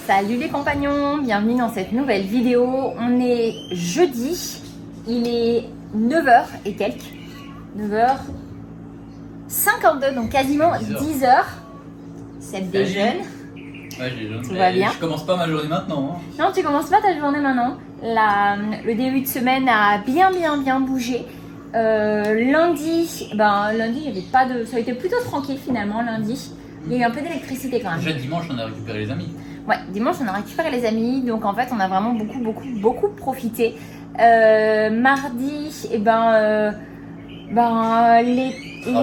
Salut les compagnons, bienvenue dans cette nouvelle vidéo. On est jeudi, il est 9h et quelques, 9h52, donc quasiment 10h. Seb déjeune. Ouais, j'ai jeune. Tout va bien. Je commence pas ma journée maintenant. Hein. Non, tu commences pas ta journée maintenant. Le début de semaine a bien bougé. Lundi, il y avait pas de, ça a été plutôt tranquille finalement lundi. Il y a eu un peu d'électricité quand même. Déjà dimanche, on a récupéré les amis. Ouais, dimanche on a récupéré les amis, donc en fait on a vraiment beaucoup profité. Mardi, les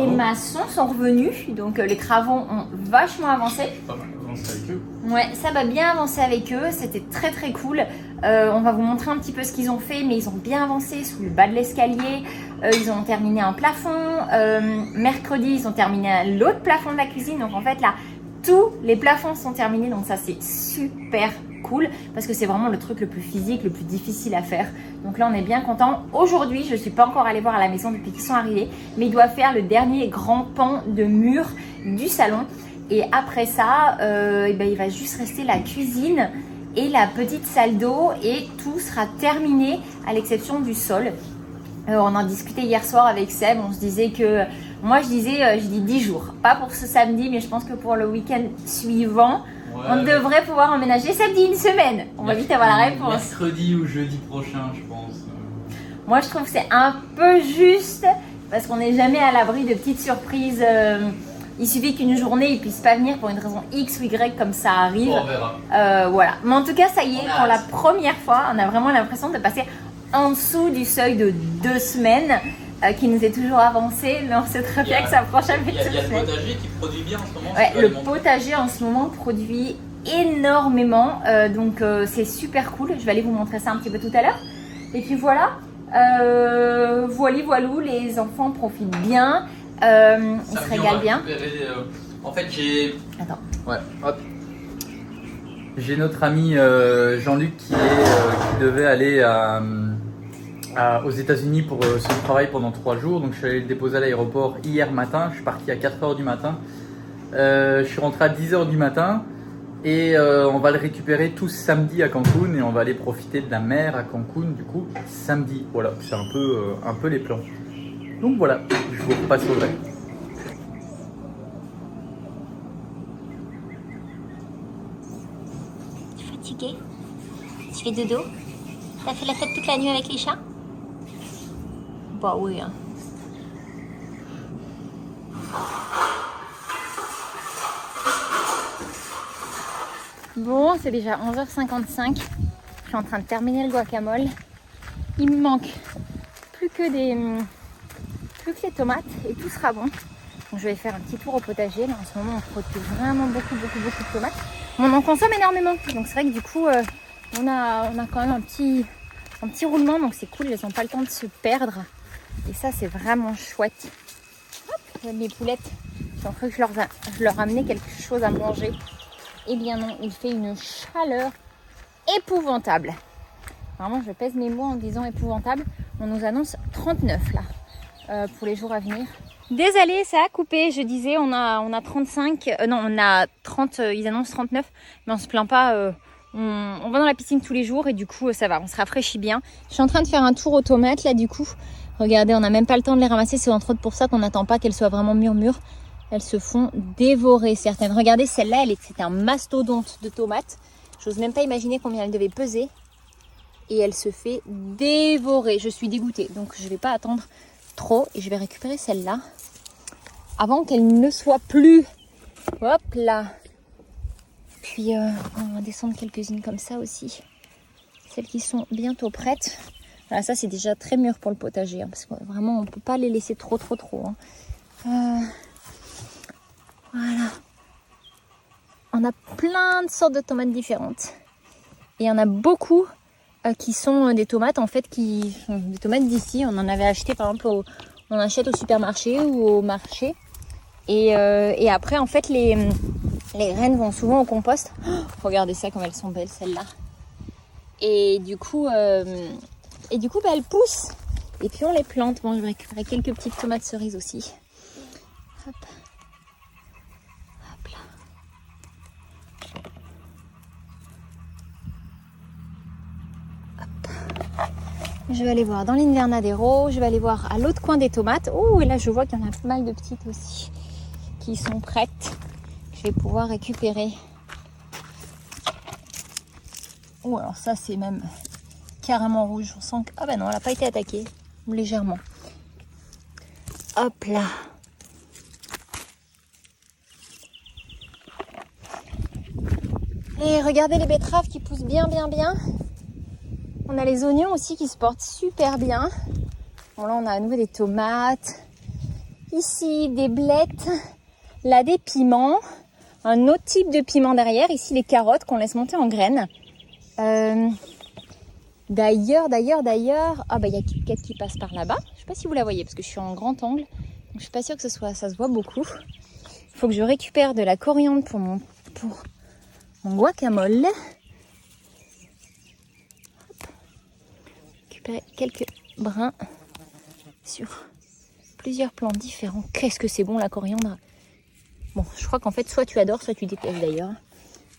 maçons sont revenus, donc les travaux ont vachement avancé. Pas mal avancé avec eux. Ouais, ça va bien avancer avec eux, c'était très cool. On va vous montrer un petit peu ce qu'ils ont fait, mais ils ont bien avancé sous le bas de l'escalier. Ils ont terminé un plafond. Mercredi, ils ont terminé l'autre plafond de la cuisine. Donc en fait là, tous les plafonds sont terminés. Donc ça c'est super cool parce que c'est vraiment le truc le plus physique, le plus difficile à faire. Donc là on est bien content. Aujourd'hui, je ne suis pas encore allée voir à la maison depuis qu'ils sont arrivés, mais ils doivent faire le dernier grand pan de mur du salon. Et après ça, il va juste rester la cuisine et la petite salle d'eau et tout sera terminé à l'exception du sol. On en discutait hier soir avec Seb, on se disait que, moi je dis 10 jours, pas pour ce samedi, mais je pense que pour le week-end suivant, on devrait pouvoir emménager. Seb dit une semaine, on va vite avoir la réponse. Mercredi ou jeudi prochain, je pense. Moi je trouve que c'est un peu juste, parce qu'on n'est jamais à l'abri de petites surprises. Il suffit qu'une journée, ils ne puissent pas venir pour une raison X ou Y comme ça arrive. On verra. Voilà. Mais en tout cas, ça y est, pour la première fois, on a vraiment l'impression de passer en dessous du seuil de 2 semaines qui nous est toujours avancé. Mais on sait très bien que ça approche avec 2 semaines. Il y a le potager qui produit bien en ce moment. Ouais, le potager en ce moment produit énormément. Donc c'est super cool. Je vais aller vous montrer ça un petit peu tout à l'heure. Et puis voilà. Voilou, les enfants profitent bien. Ils se régalent bien. En fait, j'ai. Attends. Ouais, hop. J'ai notre ami Jean-Luc qui devait aller aux États-Unis pour son travail pendant 3 jours. Donc, je suis allé le déposer à l'aéroport hier matin. Je suis parti à 4h du matin. Je suis rentré à 10h du matin. Et on va le récupérer tous samedi à Cancun. Et on va aller profiter de la mer à Cancun, du coup, samedi. Voilà, c'est un peu les plans. Donc voilà, je vous repasse au vrai. Tu es fatigué? Tu fais dodo? T'as fait la fête toute la nuit avec les chats? Bah oui. Hein. Bon, c'est déjà 11h55. Je suis en train de terminer le guacamole. Il me manque plus que les tomates et tout sera bon. Donc je vais faire un petit tour au potager. Là, en ce moment, on produit vraiment beaucoup de tomates. On en consomme énormément. Donc c'est vrai que du coup, on a quand même un petit roulement. Donc c'est cool, elles n'ont pas le temps de se perdre. Et ça, c'est vraiment chouette. Hop, mes poulettes. J'ai cru que je leur amenais quelque chose à manger. Eh bien non, il fait une chaleur épouvantable. Vraiment, je pèse mes mots en disant épouvantable. On nous annonce 39 là. Pour les jours à venir. Désolé, ça a coupé. Je disais, on a 35. On a 30. Ils annoncent 39. Mais on se plaint pas. On va dans la piscine tous les jours et du coup, ça va. On se rafraîchit bien. Je suis en train de faire un tour aux tomates là, du coup. Regardez, on n'a même pas le temps de les ramasser. C'est entre autres pour ça qu'on n'attend pas qu'elles soient vraiment mûres. Elles se font dévorer certaines. Regardez, celle-là, c'est un mastodonte de tomates. J'ose même pas imaginer combien elle devait peser. Et elle se fait dévorer. Je suis dégoûtée. Donc, je vais pas attendre trop et je vais récupérer celle-là avant qu'elle ne soit plus. Hop là. Puis on va descendre quelques-unes comme ça aussi, celles qui sont bientôt prêtes. Voilà, ça c'est déjà très mûr pour le potager, hein, parce que vraiment on peut pas les laisser trop hein. Voilà, on a plein de sortes de tomates différentes et il y en a beaucoup qui sont des tomates en fait qui sont des tomates d'ici. On en avait acheté par exemple on achète au supermarché ou au marché et après en fait les graines vont souvent au compost. Oh, regardez ça comme elles sont belles celles-là. Et du coup elles poussent et puis on les plante. Bon, je vais récupérer quelques petites tomates cerises aussi. Hop. Hop là. Je vais aller voir dans l'Invernadero. Je vais aller voir à l'autre coin des tomates. Oh, et là, je vois qu'il y en a pas mal de petites aussi qui sont prêtes. Je vais pouvoir récupérer. Oh, alors ça, c'est même carrément rouge. On sent que... Ah ben non, elle n'a pas été attaquée. Légèrement. Hop là. Et regardez les betteraves qui poussent bien. On a les oignons aussi qui se portent super bien. Bon là on a à nouveau des tomates. Ici des blettes. Là des piments. Un autre type de piment derrière. Ici les carottes qu'on laisse monter en graines. D'ailleurs. Ah bah il y a KitKat qui passe par là-bas. Je sais pas si vous la voyez parce que je suis en grand angle. Donc je suis pas sûre que ça se voit beaucoup. Il faut que je récupère de la coriandre pour mon guacamole. Récupérer quelques brins sur plusieurs plants différents. Qu'est-ce que c'est bon la coriandre. Bon, je crois qu'en fait, soit tu adores, soit tu détestes d'ailleurs.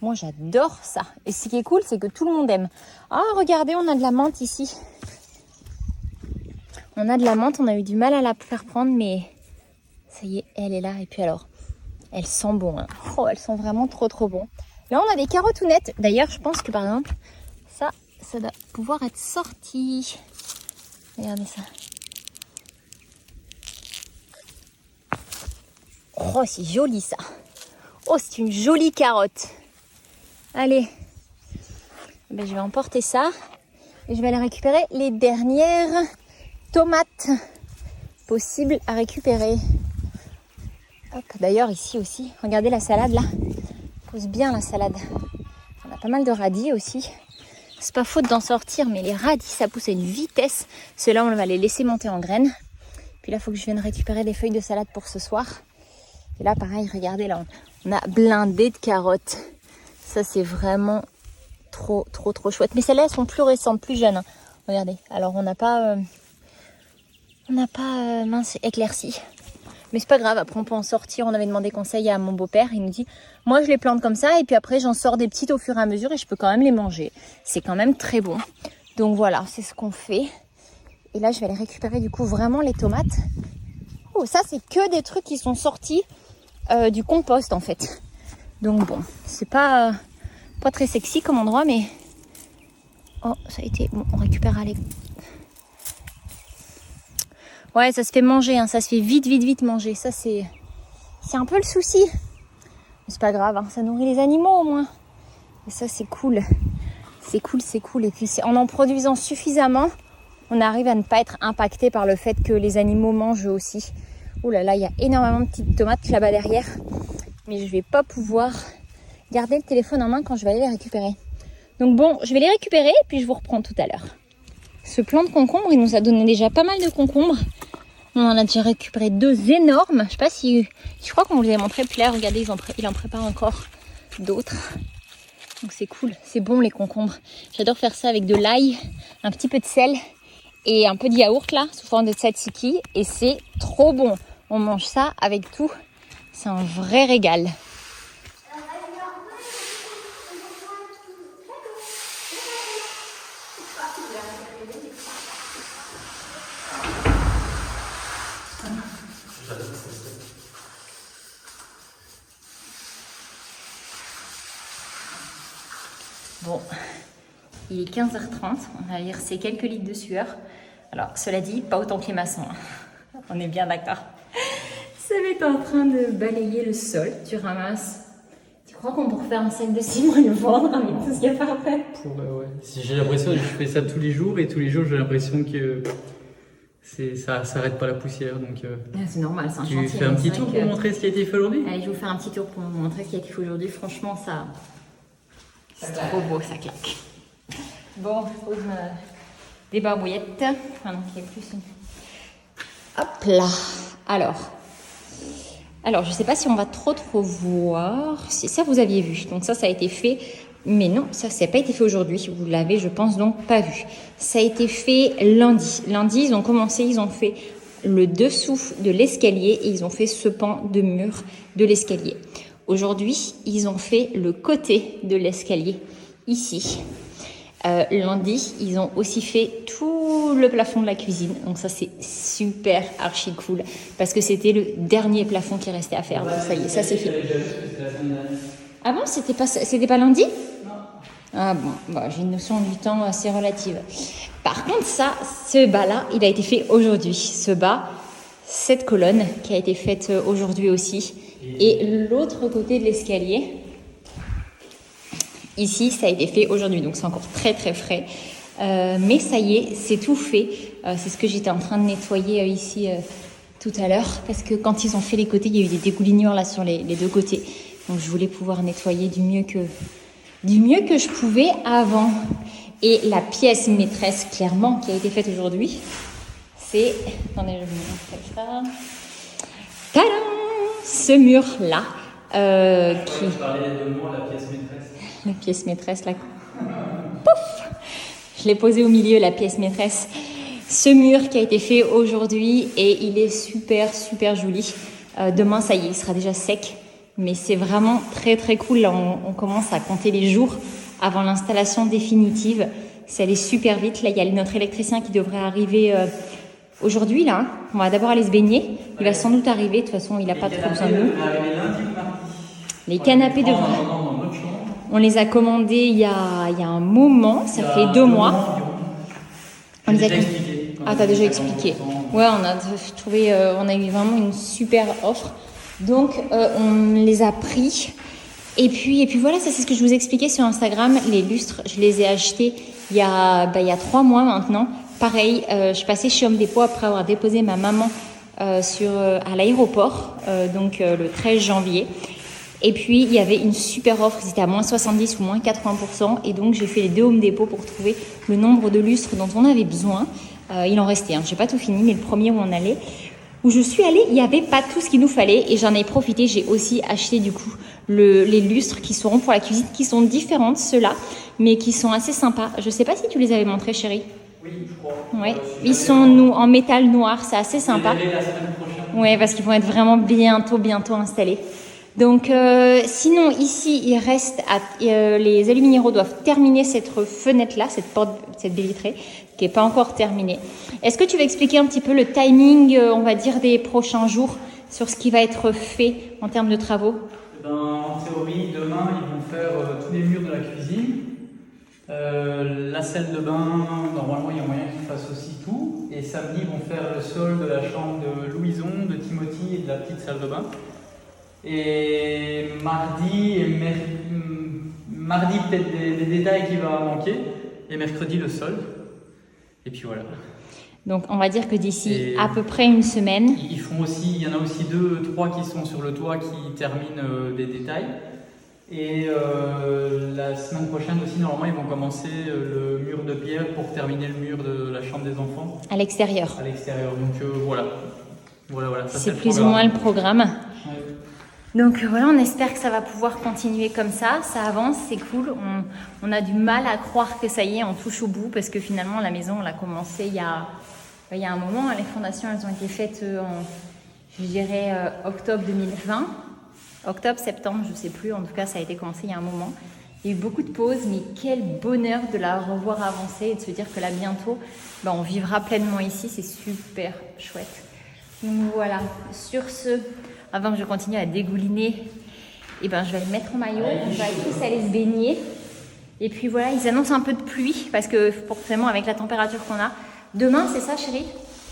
Moi, j'adore ça. Et ce qui est cool, c'est que tout le monde aime. Ah, regardez, on a de la menthe ici. On a de la menthe, on a eu du mal à la faire prendre, mais ça y est, elle est là. Et puis alors, elle sent bon. Hein. Oh, elle sent vraiment trop bon. Là, on a des carotounettes. D'ailleurs, je pense que par exemple, ça doit pouvoir être sorti. Regardez ça. Oh, c'est joli ça. Oh, c'est une jolie carotte. Allez. Ben, je vais emporter ça. Et je vais aller récupérer les dernières tomates possibles à récupérer. Hop. D'ailleurs, ici aussi, regardez la salade là. Pousse bien la salade. On a pas mal de radis aussi. C'est pas faute d'en sortir, mais les radis, ça pousse à une vitesse. Ceux-là, on va les laisser monter en graines. Puis là, il faut que je vienne récupérer des feuilles de salade pour ce soir. Et là, pareil, regardez, là, on a blindé de carottes. Ça, c'est vraiment trop chouette. Mais celles-là, elles sont plus récentes, plus jeunes. Hein. Regardez. Alors, on n'a pas mince, éclairci. Mais c'est pas grave, après on peut en sortir. On avait demandé conseil à mon beau-père. Il nous dit, moi je les plante comme ça et puis après j'en sors des petites au fur et à mesure et je peux quand même les manger. C'est quand même très bon. Donc voilà, c'est ce qu'on fait. Et là je vais aller récupérer du coup vraiment les tomates. Oh, ça c'est que des trucs qui sont sortis du compost en fait. Donc bon, c'est pas très sexy comme endroit mais... Oh, ça a été... Bon, on récupérera les... Ouais, ça se fait manger, hein. Ça se fait vite manger. Ça, c'est un peu le souci. Mais c'est pas grave, hein. Ça nourrit les animaux au moins. Et ça, c'est cool. C'est cool. Et puis, en produisant suffisamment, on arrive à ne pas être impacté par le fait que les animaux mangent eux aussi. Oh là là, il y a énormément de petites tomates là-bas derrière. Mais je vais pas pouvoir garder le téléphone en main quand je vais aller les récupérer. Donc bon, je vais les récupérer et puis je vous reprends tout à l'heure. Ce plant de concombre, il nous a donné déjà pas mal de concombres. On en a déjà récupéré 2 énormes. Je sais pas si... Je crois qu'on vous les a montré. Puis là, regardez, il en prépare encore d'autres. Donc c'est cool. C'est bon les concombres. J'adore faire ça avec de l'ail, un petit peu de sel et un peu de yaourt là, sous forme de tzatziki. Et c'est trop bon. On mange ça avec tout. C'est un vrai régal. Bon, il est 15h30, on va lire ces quelques litres de sueur. Alors, cela dit, pas autant que les maçons. Hein. On est bien d'accord. Ça va être en train de balayer le sol. Tu ramasses. Tu crois qu'on pourrait faire un sac de ciment et le vendre avec tout ce qu'il y a par après? Ouais. Si j'ai l'impression que je fais ça tous les jours et tous les jours j'ai l'impression que ça s'arrête pas la poussière. Donc, c'est normal, c'est un chantier. Tu fais un petit tour pour montrer ce qui a été fait aujourd'hui? Allez, je vais vous faire un petit tour pour vous montrer ce qui a été fait aujourd'hui. Franchement, ça... C'est trop beau, ça claque. Bon, je pose des barbouillettes. Enfin, donc, il y a plus une... Hop là. Alors, je sais pas si on va trop voir. Si ça, vous aviez vu. Donc ça a été fait. Mais non, ça n'a pas été fait aujourd'hui. Vous l'avez, je pense, donc pas vu. Ça a été fait lundi. Lundi, ils ont commencé, ils ont fait le dessous de l'escalier et ils ont fait ce pan de mur de l'escalier. Aujourd'hui, ils ont fait le côté de l'escalier, ici. Lundi, ils ont aussi fait tout le plafond de la cuisine. Donc ça, c'est super archi cool parce que c'était le dernier plafond qui restait à faire. Donc ça y est, ça c'est fait. Ah bon, c'était pas lundi? Non. Ah bon, bah, j'ai une notion du temps assez relative. Par contre, ça, ce bas-là, il a été fait aujourd'hui. Ce bas, cette colonne qui a été faite aujourd'hui aussi. Et l'autre côté de l'escalier, ici, ça a été fait aujourd'hui. Donc c'est encore très très frais. Mais ça y est, c'est tout fait. C'est ce que j'étais en train de nettoyer ici tout à l'heure. Parce que quand ils ont fait les côtés, il y a eu des dégoulinures là sur les deux côtés. Donc je voulais pouvoir nettoyer du mieux que je pouvais avant. Et la pièce maîtresse, clairement, qui a été faite aujourd'hui, c'est... Attendez, je vais vous montrer ça. Tadam! Ce mur-là, qui... Je parlais de moi, la pièce maîtresse. La pièce maîtresse, là. Pouf! Je l'ai posé au milieu, la pièce maîtresse. Ce mur qui a été fait aujourd'hui, et il est super, super joli. Demain, ça y est, il sera déjà sec. Mais c'est vraiment très, très cool. Là, on commence à compter les jours avant l'installation définitive. Ça allait super vite. Là, il y a notre électricien qui devrait arriver aujourd'hui. Là, on va d'abord aller se baigner. Il va sans doute arriver. De toute façon, il n'a pas trop besoin de nous. Les canapés devraient... On les a commandés il y a un moment. Ça fait 2 mois. On les a expliqué. Ah, t'as déjà expliqué. Ouais, on a eu vraiment une super offre. Donc, on les a pris. Et puis voilà, ça c'est ce que je vous expliquais sur Instagram. Les lustres, je les ai achetés il y a 3 mois maintenant. Pareil, je passais chez Home Depot après avoir déposé ma maman à l'aéroport, donc le 13 janvier. Et puis, il y avait une super offre, c'était à moins 70 ou moins 80%. Et donc, j'ai fait les 2 Home Depot pour trouver le nombre de lustres dont on avait besoin. Il en restait un, je n'ai pas tout fini, mais le premier où on allait, où je suis allée, il n'y avait pas tout ce qu'il nous fallait. Et j'en ai profité, j'ai aussi acheté du coup les lustres qui seront pour la cuisine, qui sont différentes, ceux-là, mais qui sont assez sympas. Je ne sais pas si tu les avais montrés, chérie. Oui, je crois. Ouais. Ils sont en métal noir, c'est assez sympa. Oui, parce qu'ils vont être vraiment bientôt installés. Donc, sinon, ici, il reste les aluminéraux doivent terminer cette fenêtre-là, cette porte, cette baie vitrée, qui n'est pas encore terminée. Est-ce que tu vas expliquer un petit peu le timing, on va dire, des prochains jours sur ce qui va être fait en termes de travaux? En théorie, demain, ils vont faire tous les murs de la cuisine. La salle de bain, normalement, il y a moyen qu'ils fassent aussi tout. Et samedi, ils vont faire le sol de la chambre de Louison, de Timothy et de la petite salle de bain. Et mardi peut-être des détails qui vont manquer. Et mercredi, le sol. Et puis voilà. Donc, on va dire que d'ici à peu près une semaine. Il y en a aussi 2, 3 qui sont sur le toit qui terminent des détails. Et la semaine prochaine aussi, normalement, ils vont commencer le mur de pierre pour terminer le mur de la chambre des enfants. À l'extérieur. À l'extérieur. Donc voilà. C'est plus ou moins le programme. Ouais. Donc voilà, on espère que ça va pouvoir continuer comme ça. Ça avance, c'est cool. On a du mal à croire que ça y est, on touche au bout parce que finalement, la maison, on l'a commencé il y a un moment. Les fondations, elles ont été faites je dirais, octobre 2020. Octobre, septembre, je ne sais plus. En tout cas, ça a été commencé il y a un moment. Il y a eu beaucoup de pauses, mais quel bonheur de la revoir avancer et de se dire que là, bientôt, on vivra pleinement ici. C'est super chouette. Donc voilà, sur ce, avant que je continue à dégouliner, je vais le mettre en maillot. On va tous aller se baigner. Et puis voilà, ils annoncent un peu de pluie parce que forcément, avec la température qu'on a. Demain, c'est ça, chérie?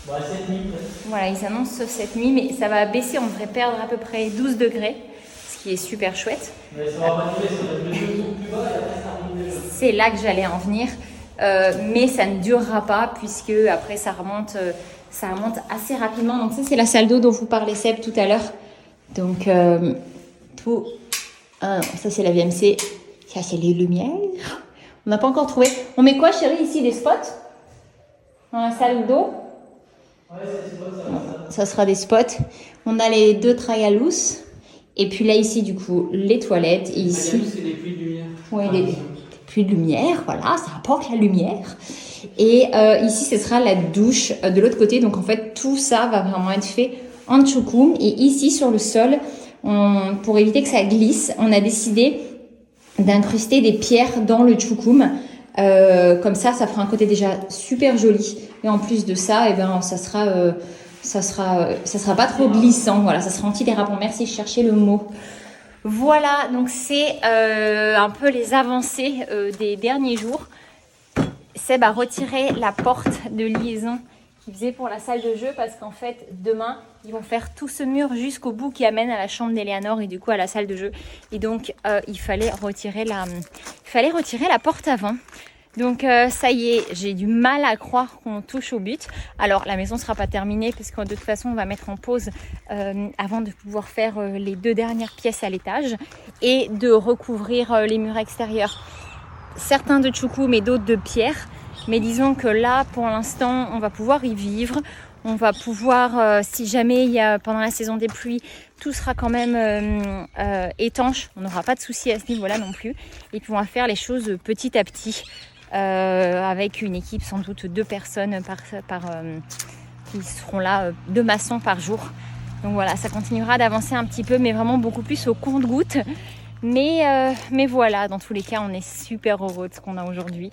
Cette nuit. Voilà, ils annoncent cette nuit, mais ça va baisser. On devrait perdre à peu près 12 degrés. Qui est super chouette. Mais ça va pas durer, ça va être plus bas et après ça remonte. C'est là que j'allais en venir, mais ça ne durera pas puisque après ça remonte assez rapidement. Donc ça c'est la salle d'eau dont vous parlez Seb tout à l'heure. Donc ça c'est la VMC, ça c'est les lumières. On n'a pas encore trouvé. On met quoi chérie ici, des spots dans la salle d'eau? Ouais, c'est des spots, ça sera des spots. On a les 2 trialous. Et puis là, ici, du coup, les toilettes. Et ici, c'est des puits de lumière. Oui, des puits de lumière, voilà, ça apporte la lumière. Et ici, ce sera la douche de l'autre côté. Donc, en fait, tout ça va vraiment être fait en tchoukoum. Et ici, sur le sol, pour éviter que ça glisse, on a décidé d'incruster des pierres dans le tchoukoum. Comme ça fera un côté déjà super joli. Et en plus de ça, eh ben, ça sera pas trop glissant. Voilà, ça sera anti-dérapant. Merci, je cherchais le mot. Voilà, donc c'est un peu les avancées des derniers jours. Seb a retiré la porte de liaison qu'il faisait pour la salle de jeu parce qu'en fait, demain, ils vont faire tout ce mur jusqu'au bout qui amène à la chambre d'Eleanor et du coup à la salle de jeu. Et donc, il fallait retirer la porte avant. Donc ça y est, j'ai du mal à croire qu'on touche au but. Alors la maison ne sera pas terminée parce que de toute façon on va mettre en pause avant de pouvoir faire les 2 dernières pièces à l'étage et de recouvrir les murs extérieurs. Certains de tchoukou mais d'autres de pierre. Mais disons que là pour l'instant on va pouvoir y vivre. On va pouvoir, si jamais il y a pendant la saison des pluies, tout sera quand même étanche. On n'aura pas de soucis à ce niveau-là non plus. Et puis on va faire les choses petit à petit. Avec une équipe sans doute 2 personnes qui seront là, 2 maçons par jour. Donc voilà, ça continuera d'avancer un petit peu, mais vraiment beaucoup plus au compte-gouttes. Mais voilà, dans tous les cas, on est super heureux de ce qu'on a aujourd'hui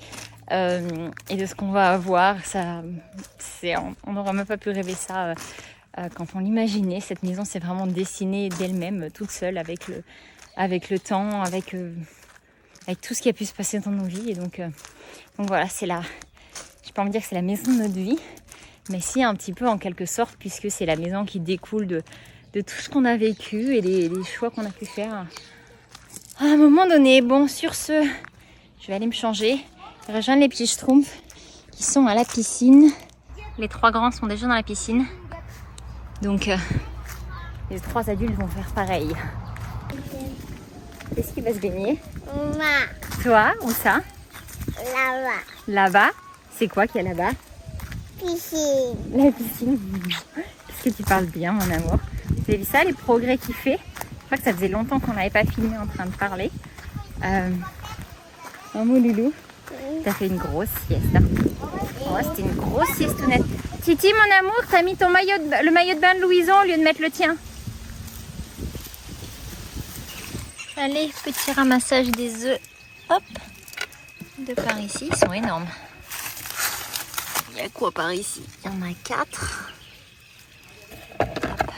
et de ce qu'on va avoir. On n'aurait même pas pu rêver ça quand on l'imaginait. Cette maison s'est vraiment dessinée d'elle-même, toute seule, avec le temps, avec tout ce qui a pu se passer dans nos vies. Et donc voilà, je n'ai pas envie de dire que c'est la maison de notre vie, mais si un petit peu en quelque sorte, puisque c'est la maison qui découle de tout ce qu'on a vécu et des choix qu'on a pu faire à un moment donné. Bon, sur ce, je vais aller me changer, rejoindre les petits schtroumpfs qui sont à la piscine. Les 3 grands sont déjà dans la piscine, donc les 3 adultes vont faire pareil. Est-ce qu'il va se baigner? Toi, où ça? Là-bas. Là-bas? C'est quoi qu'il y a là-bas? Piscine. La piscine. Est-ce que tu parles bien, mon amour? Vous avez vu ça, les progrès qu'il fait? Je crois que ça faisait longtemps qu'on n'avait pas filmé en train de parler. Mon loulou, t'as fait une grosse sieste. Hein? Oh, c'était une grosse siestonnette. Titi, mon amour, t'as mis le maillot de bain de Louison au lieu de mettre le tien. Allez, petit ramassage des œufs. Hop, de par ici, ils sont énormes. Il y a quoi par ici? Il y en a 4. Hop.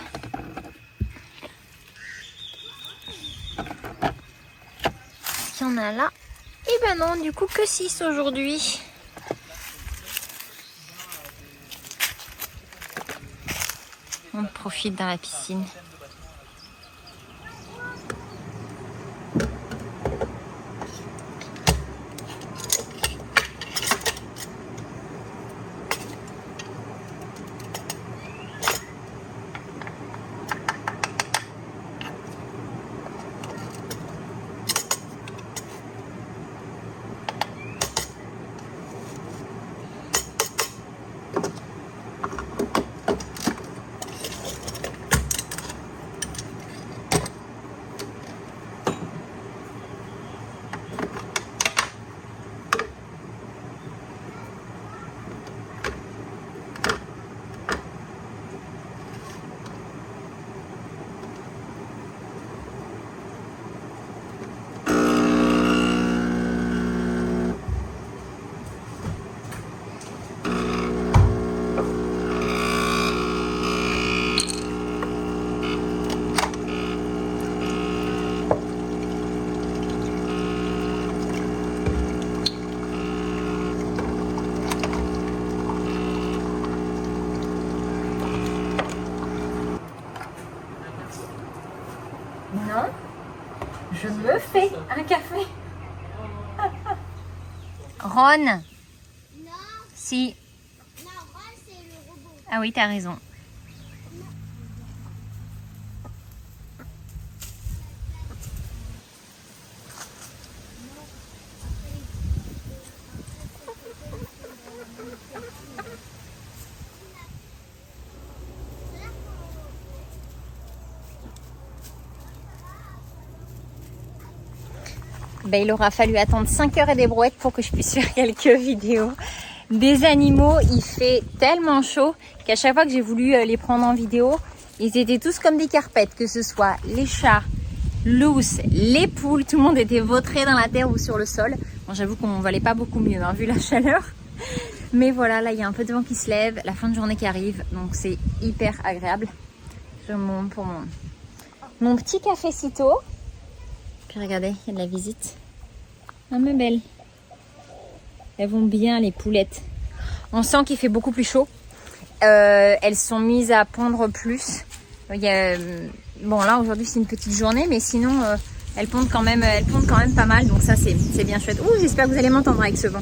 Il y en a là. Et ben non, du coup que 6 aujourd'hui. On profite dans la piscine. Non, je me fais un café. Ron. Non. Si. Non, Ron, c'est le robot. Ah oui, t'as raison. Ben, il aura fallu attendre 5 heures et des brouettes pour que je puisse faire quelques vidéos des animaux. Il fait tellement chaud qu'à chaque fois que j'ai voulu les prendre en vidéo, ils étaient tous comme des carpettes, que ce soit les chats, l'ours, les poules, tout le monde était vautré dans la terre ou sur le sol. Bon, j'avoue qu'on valait pas beaucoup mieux hein, vu la chaleur. Mais voilà, là il y a un peu de vent qui se lève, la fin de journée qui arrive, donc c'est hyper agréable. Je monte pour mon petit café-cito. Puis regardez, il y a de la visite. Ah mais belle. Elles vont bien les poulettes. On sent qu'il fait beaucoup plus chaud. Elles sont mises à pondre plus. Il y a, bon là aujourd'hui c'est une petite journée, mais sinon elles pondent quand même pas mal. Donc ça c'est bien chouette. Ouh, j'espère que vous allez m'entendre avec ce vent.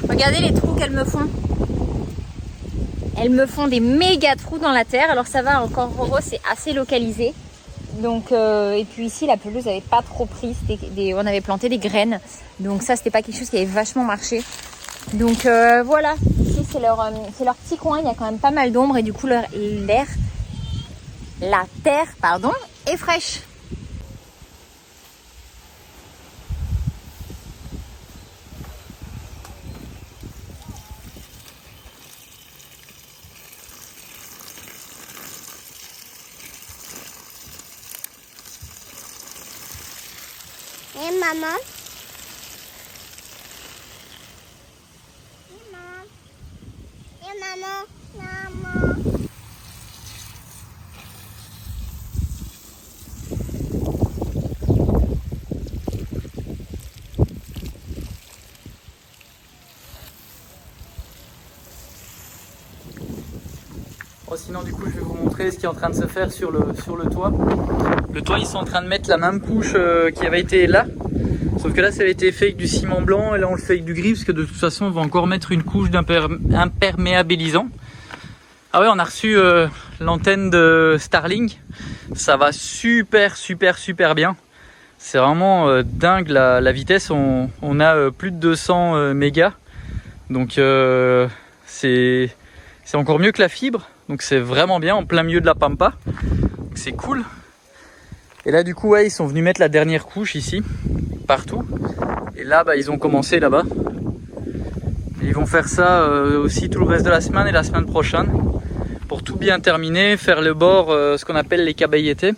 Regardez les trous qu'elles me font. Elles me font des méga trous dans la terre. Alors ça va encore, Roro, c'est assez localisé. Donc et puis ici la pelouse n'avait pas trop pris. On avait planté des graines. Donc ça c'était pas quelque chose qui avait vachement marché. Donc voilà, ici c'est leur petit coin. Il y a quand même pas mal d'ombre et du coup la terre est fraîche. Et maman? Et maman? Maman? Bon, sinon du coup je vais vous montrer ce qui est en train de se faire sur le toit. Le toit, ils sont en train de mettre la même couche qui avait été là. Sauf que là, ça avait été fait avec du ciment blanc et là on le fait avec du gris parce que de toute façon on va encore mettre une couche d'imperméabilisant. Ah ouais, on a reçu l'antenne de Starlink. Ça va super bien. C'est vraiment dingue la vitesse. On a plus de 200 mégas. Donc c'est encore mieux que la fibre. Donc c'est vraiment bien en plein milieu de la pampa. C'est cool. Et là du coup ouais, ils sont venus mettre la dernière couche ici, partout. Et là bah, ils ont commencé là-bas. Ils vont faire ça aussi tout le reste de la semaine et la semaine prochaine. Pour tout bien terminer, faire le bord, ce qu'on appelle les caballetés.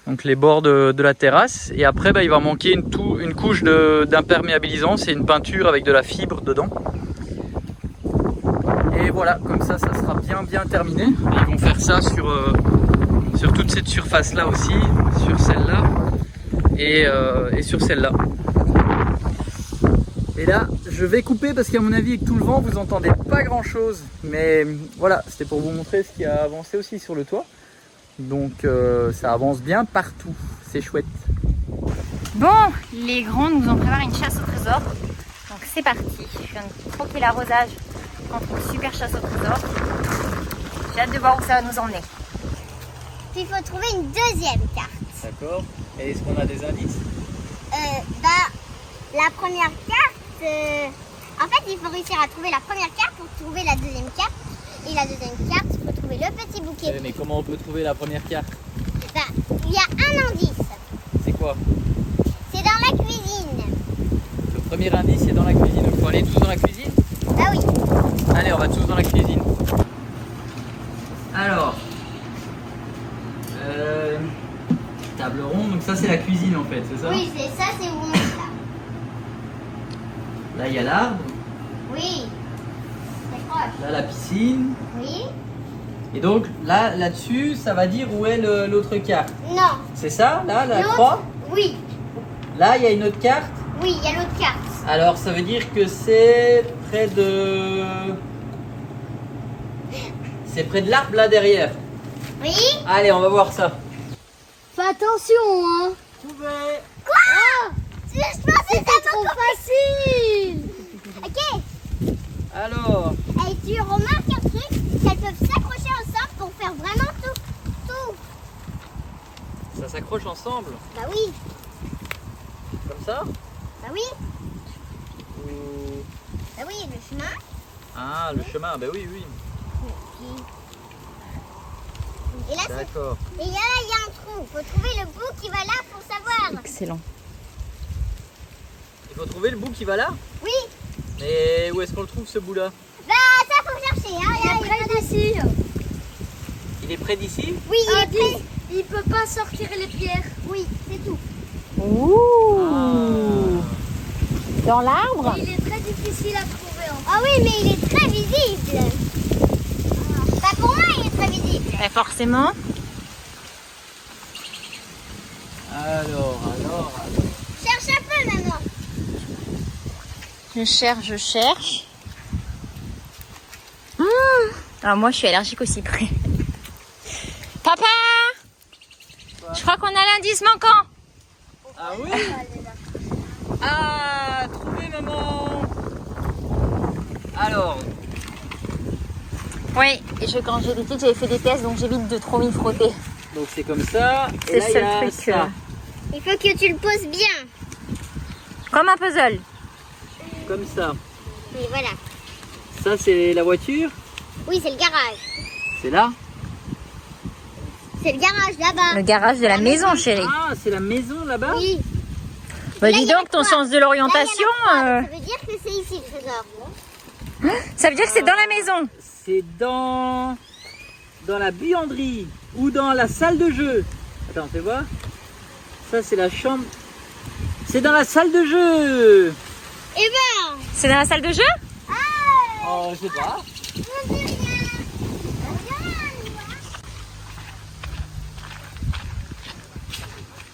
Donc les bords de la terrasse. Et après bah, il va manquer une couche d'imperméabilisant, c'est une peinture avec de la fibre dedans. Et voilà, comme ça sera bien terminé. Et ils vont faire ça sur toute cette surface là aussi, sur celle-là et sur celle-là. Et là je vais couper parce qu'à mon avis avec tout le vent vous entendez pas grand chose, mais voilà, c'était pour vous montrer ce qui a avancé aussi sur le toit. Donc ça avance bien partout, c'est chouette. Bon, les grands nous ont préparé une chasse au trésor, donc c'est parti. Je viens de croquer l'arrosage entre une super chasse au trésor. J'ai hâte de voir où ça va nous emmener. Il faut trouver une deuxième carte. D'accord. Et est-ce qu'on a des indices? La première carte, en fait, il faut réussir à trouver la première carte pour trouver la deuxième carte. Et la deuxième carte, il faut trouver le petit bouquet. Mais comment on peut trouver la première carte? Il y a un indice. C'est quoi? C'est dans la cuisine. Le premier indice c'est dans la cuisine. Donc il faut aller tous dans la cuisine? Ah oui. Allez, on va tous dans la cuisine. Alors, table ronde, donc ça c'est la cuisine en fait, c'est ça? Oui, c'est ça, c'est où on est là. Là il y a l'arbre, Oui. C'est proche. là la piscine. Oui. Et donc là-dessus, ça va dire où est l'autre carte. Non. C'est ça, là, la L'autre, croix? Oui. Là, il y a une autre carte. Oui, il y a l'autre carte. Alors, ça veut dire que c'est près de... C'est près de l'arbre là derrière. Oui. Allez, on va voir ça. Fais attention, hein. Trouvé. Quoi? Je pensais que c'était trop facile. Ok. Alors, Et tu remarques un truc, qu'elles peuvent s'accrocher ensemble pour faire vraiment tout. ça s'accroche ensemble, Bah oui. comme ça? Bah oui. Ou... Bah oui, le chemin. Ah, le chemin, bah oui. Et là, D'accord. il y a un trou. Faut trouver le bout qui va là pour savoir. Excellent. Il faut trouver le bout qui va là? Oui. Mais où est-ce qu'on le trouve ce bout là? Bah ça faut chercher. Hein. Il est près d'ici. Il est près d'ici? Oui, il est près. Il peut pas sortir les pierres. Oui, c'est tout. Ouh. Ah. Dans l'arbre? Il est très difficile à trouver. Ah oui, mais il est très visible. Bah pour moi, il est très visible. Ben forcément. Alors. Cherche un peu, maman. Je cherche. Alors moi, je suis allergique au cyprès. Papa! Je crois qu'on a l'indice manquant. Ah oui? Ah, trouvé maman. Alors. Oui, et quand j'étais petite, j'avais fait des tests, donc j'évite de trop m'y frotter. Donc c'est comme ça. C'est Et là, le il y seul a truc. ça. Il faut que tu le poses bien. Comme un puzzle. Comme ça. Oui, voilà. Ça c'est la voiture. Oui, c'est le garage. C'est là. C'est le garage là-bas. Le garage de la maison, chérie. Ah, c'est la maison là-bas. Oui. Bah Là, dis il y a donc, ton quoi sens de l'orientation, Ça veut dire que c'est ici le trésor. ça veut dire que c'est dans la maison. C'est dans la buanderie ou dans la salle de jeu. Attends, fais voir. Ça c'est la chambre. C'est dans la salle de jeu. Eh ben. C'est dans la salle de jeu? Oh, je sais pas. On dit rien.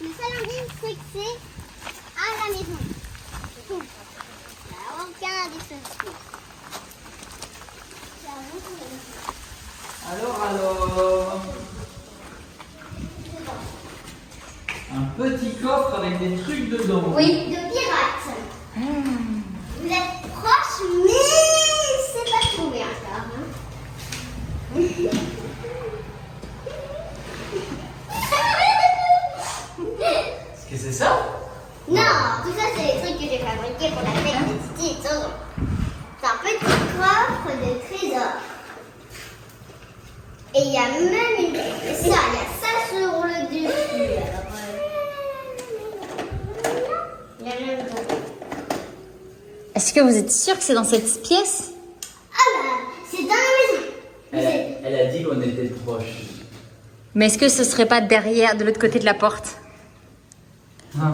Le seul indice, c'est que c'est à la maison. C'est tout. Il n'y a aucun indice dessus. Alors. Un petit coffre avec des trucs dedans. Oui, de pirates. Vous êtes proche, mais c'est pas trouvé encore. Hein. Est-ce que c'est ça? Non, tout ça c'est les trucs que j'ai fabriqués pour la fête des Titi et Tonton. C'est un petit coffre de trésors. Et il y a même il y a ça sur le dessus. Alors, il y a même ça. Est-ce que vous êtes sûr que c'est dans cette pièce? Ah bah, c'est dans la maison. Elle a dit qu'on était proches. Mais est-ce que ce serait pas derrière, de l'autre côté de la porte? Ah.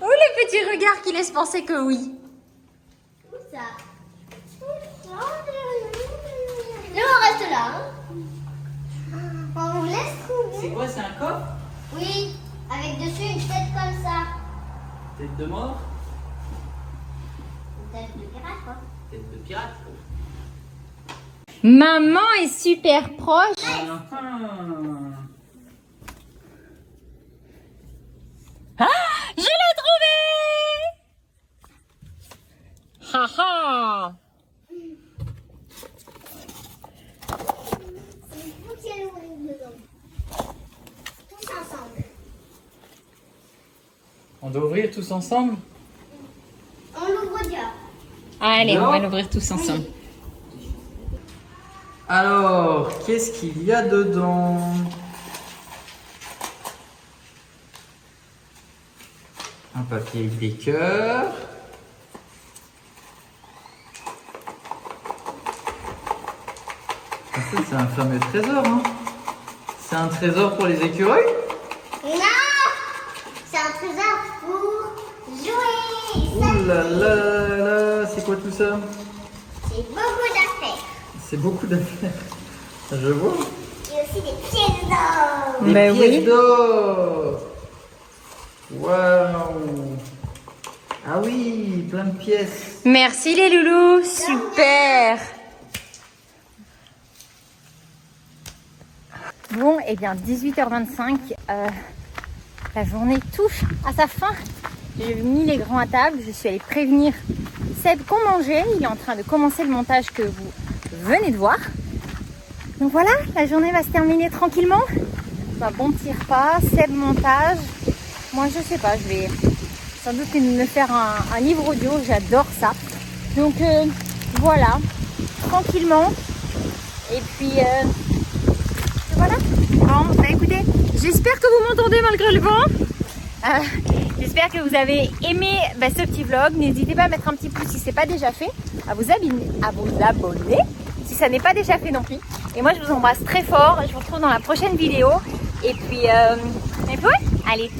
Oh, le petit regard qui laisse penser que oui. Où ça? Là, on reste là. Hein. On vous laisse trouver. C'est quoi, c'est un coffre? Oui, avec dessus une tête comme ça. Tête de mort? Une tête de pirate, quoi. Tête de pirate. Maman est super proche. Ah, je l'ai trouvé! Ha ha! C'est vous qui allez ouvrir dedans. Tous ensemble. On doit ouvrir tous ensemble? On l'ouvre déjà. Allez, Non. on va l'ouvrir tous ensemble. Alors, qu'est-ce qu'il y a dedans? Un papier avec des cœurs. Ça, c'est un fameux trésor, hein? C'est un trésor pour les écureuils? Non, c'est un trésor pour jouer. Ouh là là là, c'est quoi tout ça? C'est beaucoup d'affaires. C'est beaucoup d'affaires. Je vois. Il y a aussi des pièces d'or. Des Mais pièces oui. d'or. Waouh. Ah oui, plein de pièces. Merci les loulous, super. Bon, et bien 18h25, la journée touche à sa fin. J'ai mis les grands à table, je suis allée prévenir Seb qu'on mangeait. Il est en train de commencer le montage que vous venez de voir. Donc voilà, la journée va se terminer tranquillement. Un bon petit repas, Seb montage. Moi je sais pas, je vais sans doute me faire un livre audio, j'adore ça. Donc voilà, tranquillement. Et puis voilà. Bon, bah écoutez, j'espère que vous m'entendez malgré le vent. J'espère que vous avez aimé ce petit vlog. N'hésitez pas à mettre un petit pouce si ce n'est pas déjà fait, à vous abonner si ça n'est pas déjà fait non plus. Et moi je vous embrasse très fort. Je vous retrouve dans la prochaine vidéo. Et puis ouais, allez.